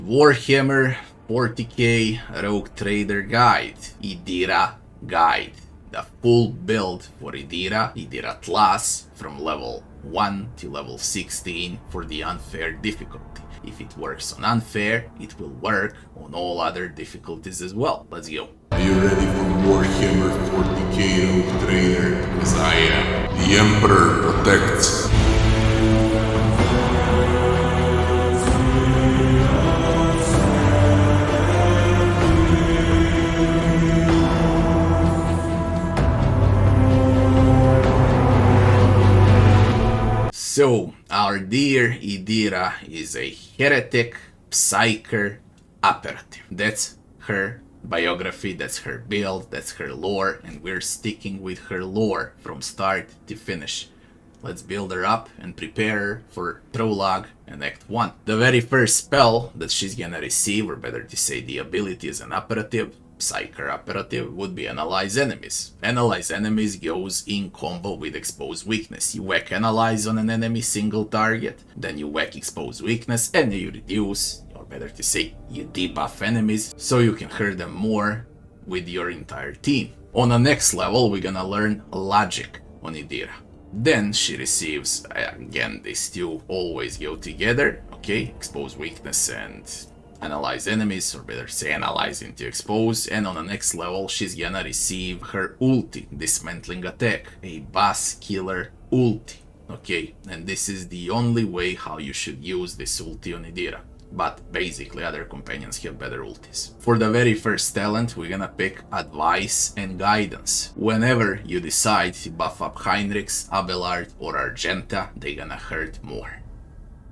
Warhammer 40K Rogue Trader Guide, Idira Guide. The full build for Idira, Idira Tlass, from level 1 to level 16 for the unfair difficulty. If it works on unfair, it will work on all other difficulties as well. Let's go. Are you ready for Warhammer 40K Rogue Trader? Because I am. The Emperor protects. So, our dear Idira is a heretic, Psyker, Operative. That's her biography, that's her build, that's her lore, and we're sticking with her lore from start to finish. Let's build her up and prepare her for prologue and act 1. The very first spell that she's gonna receive, or better to say the ability as an operative, Psyker operative, would be Analyze Enemies. Analyze Enemies goes in combo with Expose Weakness. You whack Analyze on an enemy single target, then you whack Expose Weakness, and you reduce, or better to say, you debuff enemies, so you can hurt them more with your entire team. On the next level, we're gonna learn Logic on Idira. Then she receives, again, these two always go together, okay, Expose Weakness and Analyze Enemies, or better say Analyze into Expose, and on the next level she's gonna receive her ulti, Dismantling Attack, a boss killer ulti, okay, and this is the only way how you should use this ulti on Idira, but basically other companions have better ultis. For the very first talent, we're gonna pick Advice and Guidance. Whenever you decide to buff up Heinrichs, Abelard or Argenta, they're gonna hurt more.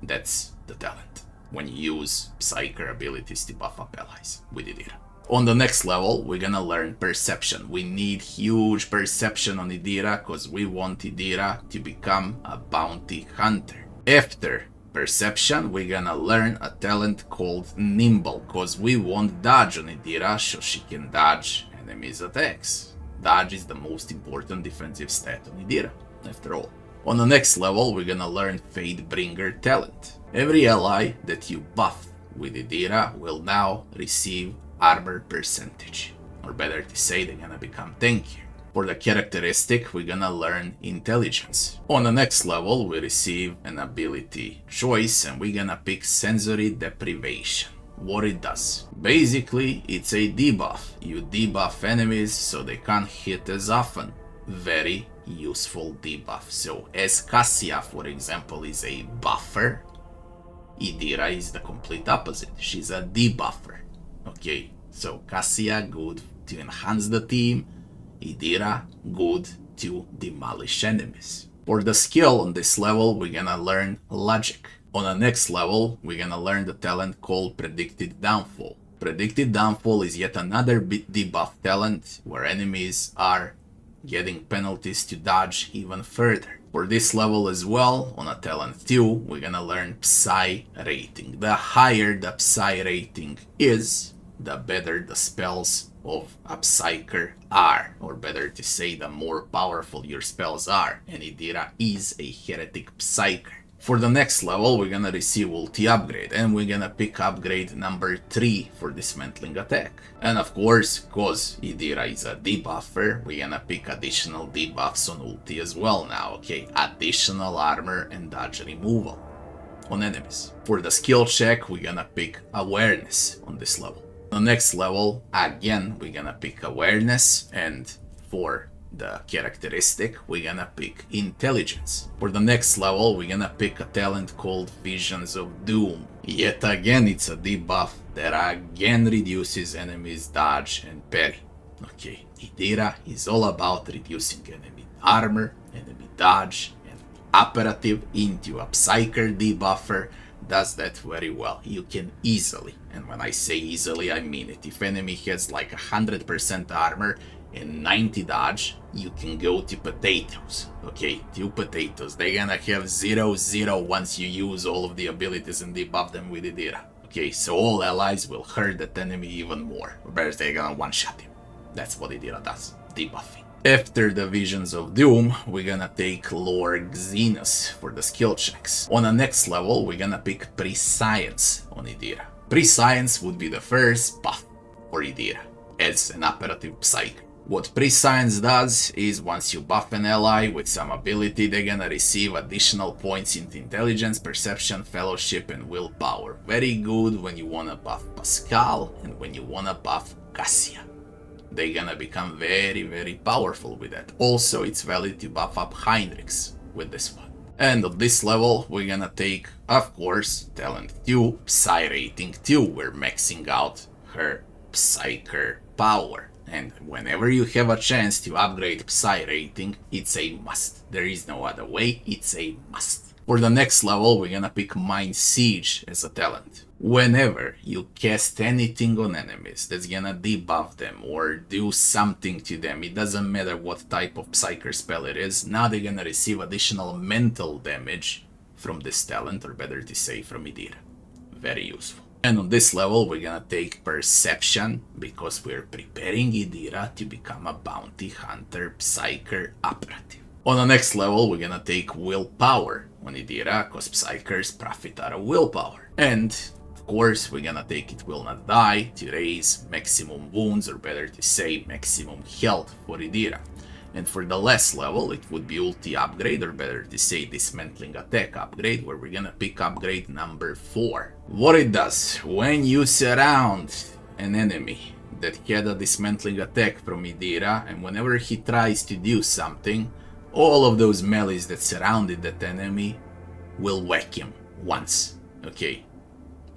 That's the talent when you use Psyker abilities to buff up allies with Idira. On the next level, we're gonna learn Perception. We need huge Perception on Idira because we want Idira to become a bounty hunter. After Perception, we're gonna learn a talent called Nimble, because we want Dodge on Idira so she can dodge enemies' attacks. Dodge is the most important defensive stat on Idira, after all. On the next level, we're gonna learn Fatebringer talent. Every ally that you buff with Idira will now receive armor percentage, or better to say, they're gonna become tankier. For the characteristic, we're gonna learn Intelligence. On the next level, we receive an ability choice, and we're gonna pick Sensory Deprivation. What it does? Basically, it's a debuff. You debuff enemies so they can't hit as often. Very useful debuff. So, as Cassia, for example, is a buffer, Idira is the complete opposite. She's a debuffer. Okay, so Cassia, good to enhance the team. Idira, good to demolish enemies. For the skill on this level, we're gonna learn Logic. On the next level, we're gonna learn the talent called Predicted Downfall. Predicted Downfall is yet another debuff talent where enemies are getting penalties to dodge even further. For this level as well, on a talent 2, we're gonna learn Psy rating. The higher the Psy rating is, the better the spells of a Psyker are, or better to say, the more powerful your spells are, and Idira is a heretic Psyker. For the next level, we're gonna receive ulti upgrade, and we're gonna pick upgrade number 3 for Dismantling Attack. And of course, cause Idira is a debuffer, we're gonna pick additional debuffs on ulti as well now, okay? Additional armor and dodge removal on enemies. For the skill check, we're gonna pick Awareness on this level. On the next level, again, we're gonna pick Awareness, and for the characteristic, we're gonna pick Intelligence. For the next level, we're gonna pick a talent called Visions of Doom. Yet again, it's a debuff that again reduces enemies' dodge and parry. Okay, Idira is all about reducing enemy armor, enemy dodge, and operative into a Psyker debuffer does that very well. You can easily, and when I say easily, I mean it. If enemy has like 100% armor and 90 dodge, you can go to potatoes, okay? 2 potatoes. They're gonna have 0/0 once you use all of the abilities and debuff them with Idira. Okay, so all allies will hurt that enemy even more, or better, they're gonna one-shot him. That's what Idira does, debuffing. After the Visions of Doom, we're gonna take Lord Xenos for the skill checks. On the next level, we're gonna pick Prescience on Idira. Prescience would be the first buff for Idira as an operative Psyker. What Prescience does is once you buff an ally with some ability, they're gonna receive additional points in intelligence, perception, fellowship, and willpower. Very good when you wanna buff Pascal and when you wanna buff Cassia. They're gonna become very, very powerful with that. Also, it's valid to buff up Heinrichs with this one. And at this level, we're gonna take, of course, Talent 2, Psy Rating 2. We're maxing out her Psyker power. And whenever you have a chance to upgrade Psy Rating, it's a must. There is no other way, it's a must. For the next level, we're gonna pick Mind Siege as a talent. Whenever you cast anything on enemies that's gonna debuff them or do something to them, it doesn't matter what type of Psyker spell it is, now they're gonna receive additional mental damage from this talent, or better to say from Idira. Very useful. And on this level, we're gonna take Perception, because we're preparing Idira to become a Bounty Hunter Psyker Operative. On the next level, we're gonna take Willpower on Idira, because Psykers profit out of willpower. And, of course, we're gonna take It Will Not Die to raise maximum wounds, or better to say, maximum health for Idira. And for the last level, it would be Ulti Upgrade, or better to say Dismantling Attack Upgrade, where we're gonna pick upgrade number 4. What it does, when you surround an enemy that had a Dismantling Attack from Idira, and whenever he tries to do something, all of those melees that surrounded that enemy will whack him once, okay?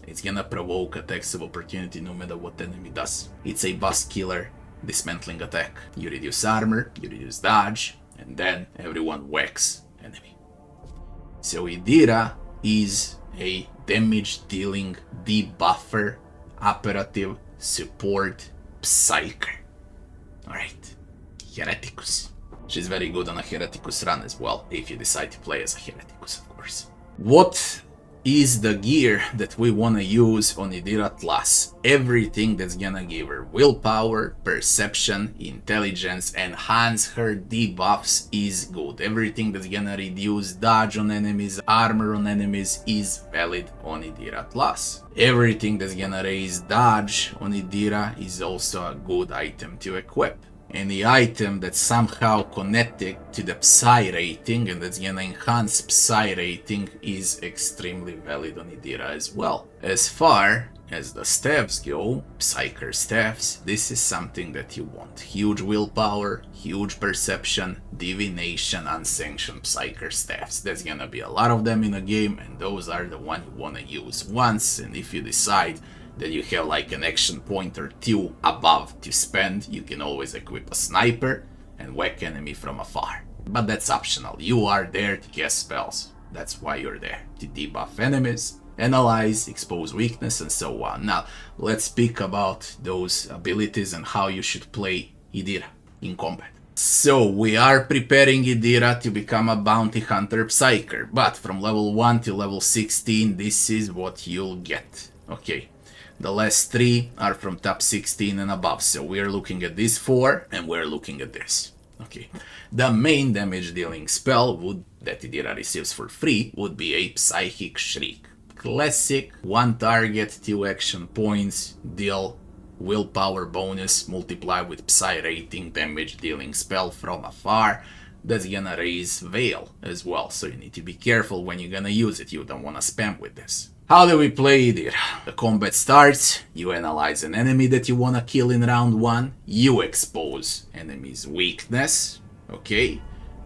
It's gonna provoke attacks of opportunity no matter what the enemy does. It's a boss killer. Dismantling attack. You reduce armor, you reduce dodge, and then everyone whacks enemy. So Idira is a damage dealing debuffer, operative, support, Psyker. Alright, Hereticus. She's very good on a Hereticus run as well, if you decide to play as a Hereticus, of course. What is the gear that we want to use on Idira Tlass? Everything that's gonna give her willpower, perception, intelligence, enhance her debuffs is good. Everything that's gonna reduce dodge on enemies, armor on enemies is valid on Idira Tlass. Everything that's gonna raise dodge on Idira is also a good item to equip. Any item that's somehow connected to the Psy rating and that's gonna enhance Psy rating is extremely valid on Idira as well. As far as the staffs go, Psyker staffs, this is something that you want. Huge willpower, huge perception, divination, unsanctioned Psyker staffs. There's gonna be a lot of them in a game, and those are the one you wanna use once. And if you decide that you have like an action point or two above to spend, you can always equip a sniper and whack enemy from afar. But that's optional. You are there to cast spells. That's why you're there, to debuff enemies, analyze, expose weakness, and so on. Now, let's speak about those abilities and how you should play Idira in combat. So, we are preparing Idira to become a Bounty Hunter Psyker, but from level 1 to level 16, this is what you'll get. Okay. The last 3 are from top 16 and above, so we're looking at these 4 and we're looking at this. Okay, the main damage dealing spell that Idira receives for free would be a Psychic Shriek. Classic, 1 target, 2 action points, deal willpower bonus, multiply with Psy rating damage dealing spell from afar. That's gonna raise Veil as well, so you need to be careful when you're gonna use it. You don't wanna spam with this. How do we play Idira? The combat starts, you analyze an enemy that you wanna kill in round 1, you expose enemy's weakness, okay?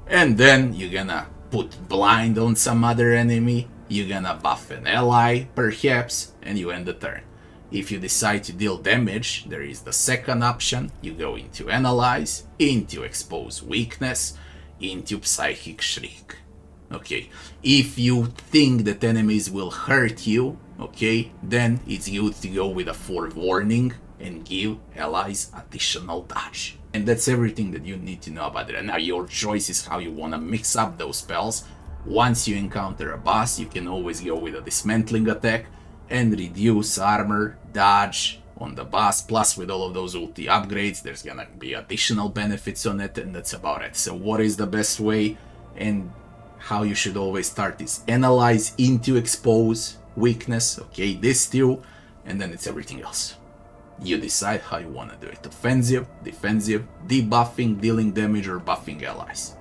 And then you're gonna put blind on some other enemy, you're gonna buff an ally, perhaps, and you end the turn. If you decide to deal damage, there is the second option. You go into Analyze, into Expose Weakness, into Psychic Shriek. Okay, if you think that enemies will hurt you, okay, then it's good to go with a Forewarning and give allies additional dodge. And that's everything that you need to know about it. And now your choice is how you want to mix up those spells. Once you encounter a boss, you can always go with a Dismantling Attack and reduce armor, dodge on the boss, plus with all of those ulti upgrades, there's gonna be additional benefits on it, and that's about it. So what is the best way and how you should always start is Analyze into Expose Weakness, okay, this too, and then it's everything else. You decide how you want to do it. Offensive, defensive, debuffing, dealing damage, or buffing allies.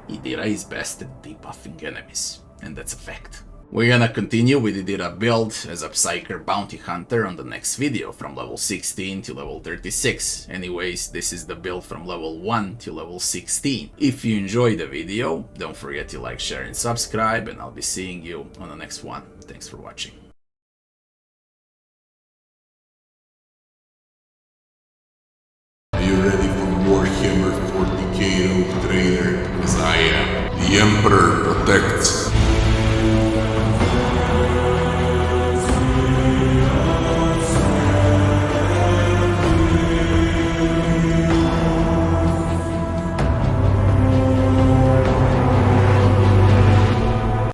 Idira is best at debuffing enemies, and that's a fact. We're gonna continue with Idira build as a Psyker bounty hunter on the next video from level 16 to level 36. Anyways, this is the build from level 1 to level 16. If you enjoyed the video, don't forget to like, share and subscribe, and I'll be seeing you on the next one. Thanks for watching. Are you ready for Warhammer 40K Rogue Trader? Because I am. The Emperor protects.